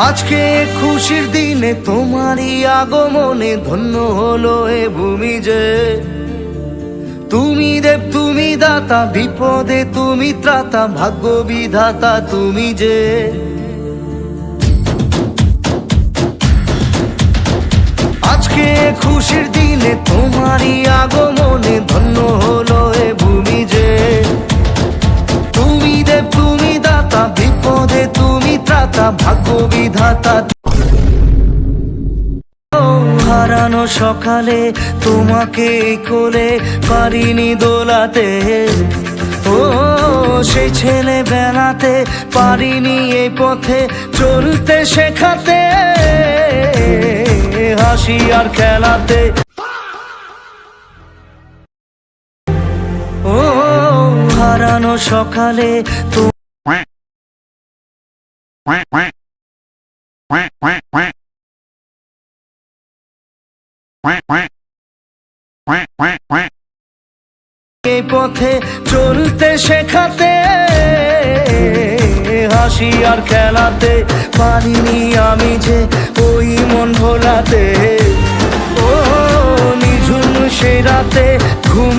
আজকে খুশির দিনে তোমারই আগমনে ধন্য হলো এ ভূমি যে। তুমি দেব তুমি দাতা, বিপদে তুমি ত্রাতা, ভাগ্য বিধাতা তুমি যে। আজকে খুশির দিনে তোমারই আগমনে ধন্য হলো এ ভূমি যে। তুমি দেব তুমি দাতা, বিপদে তুমি ত্রাতা, ভাগ্য বিধাতা। হারানো সকালে তোমাকে কোলে পারিনি দোলাতে, ও সেই ছেলে বেলাতে পারিনি এই পথে চলতে শেখাতে, হাসি আর খেলাতে। ও হারানো সকালে এই পথে চলতে শেখাতে, হাসি আর খেলাতে পারিনি আমি যে ওই মন ভোলাতে। ও নিঝুম সে রাতে ঘুম